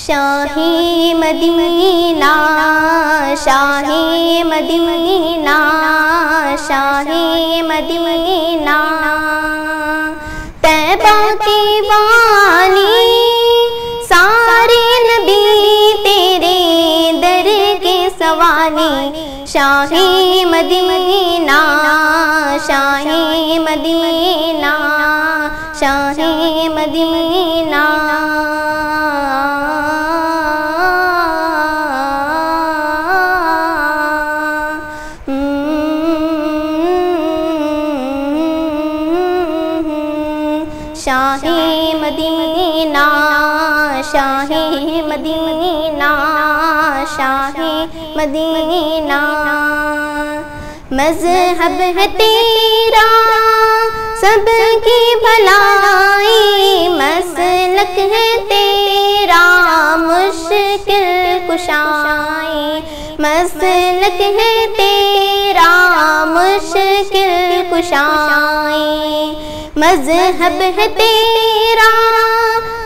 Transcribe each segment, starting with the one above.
شاہی مدینہ شاہی مدینہ شاہی مدینہ طیبہ کی والی سارے نبی تیرے در کے سوالی شاہی مدینہ شاہی مدینہ شاہی مدینہ شاہی مدینہ شاہی مدینہ شاہی مدینہ مذہب ہے تیرا سب کی بھلائی مسلک ہے تیرا مشکل کشائی مسلک ہے تیرا مشکل کشائی مذہب ہے تیرا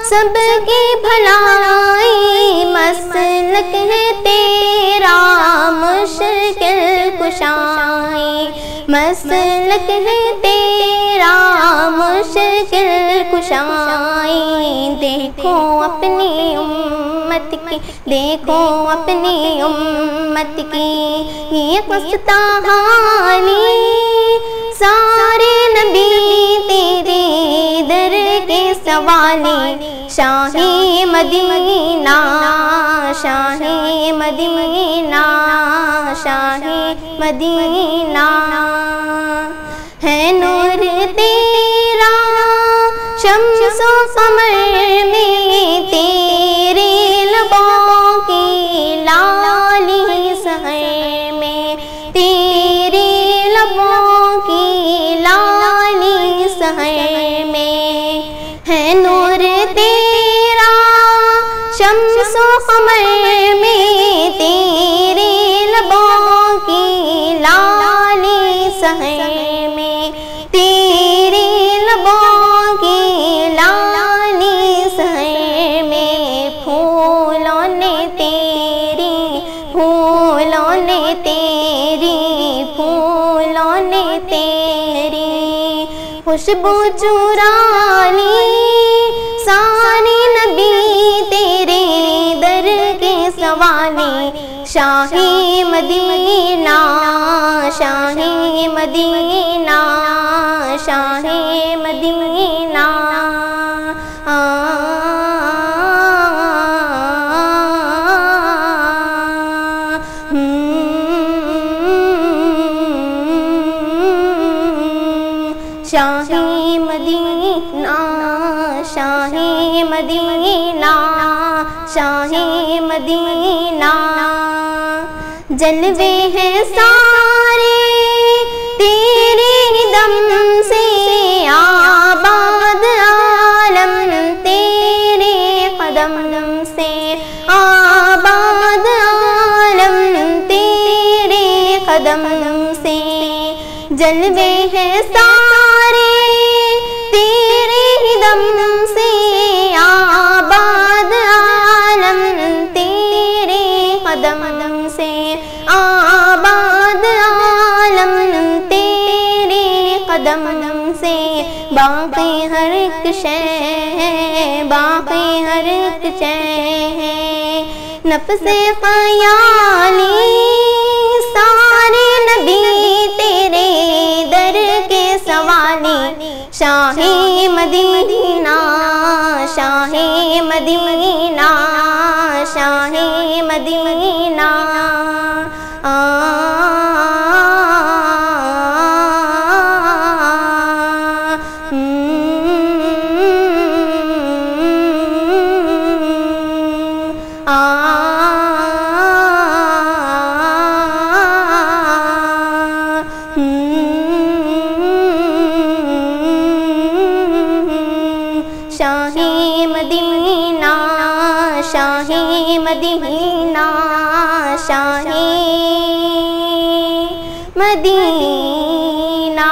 سب کی بھلائی مسلک ہے تیرا مشکل کشائی مسلک ہے تیرا مشکل کشائی دیکھو اپنی امت کی دیکھو اپنی امت کی یہ خستہ حالی سارے نبی تیرے در کے سوالی شاہی مدینہ شاہی مدینہ شاہی مدینہ ہے نور تیرا شمس و قمر میں تیرے لبوں کی لالی سحر میں تیرے لبوں کی لالی سحر میں ہے نور تیرا شمس و قمر میں تیرے لبوں کی لالی سحر میں تیرے لبوں کی لالی سحر میں پھولوں نے تیری پھولوں نے تیری پھولوں نے تیری خوشبو چرا لی سارے نبی تیرے در کے سوالی شاہی مدینہ شاہی مدینہ شاہی مدینہ شاہی مدینہ شاہی مدینہ شاہی مدینہ جلوے ہیں سارے تیرے دم سے آباد عالم تیرے قدم سے آباد عالم تیرے قدم سے جلوے ہیں سارے تیرے دم سے آباد عالم تیرے قدم سے آباد عالم تیرے قدم سے باقی ہر ایک شے ہے باقی ہر ایک شے ہے نفس خیالی سارے نبی تیرے در کے سوالی شاہی مدینہ شاہی مدینہ شاہی مدینہ شاہی مدینہ شاہی مدینہ شاہی مدینہ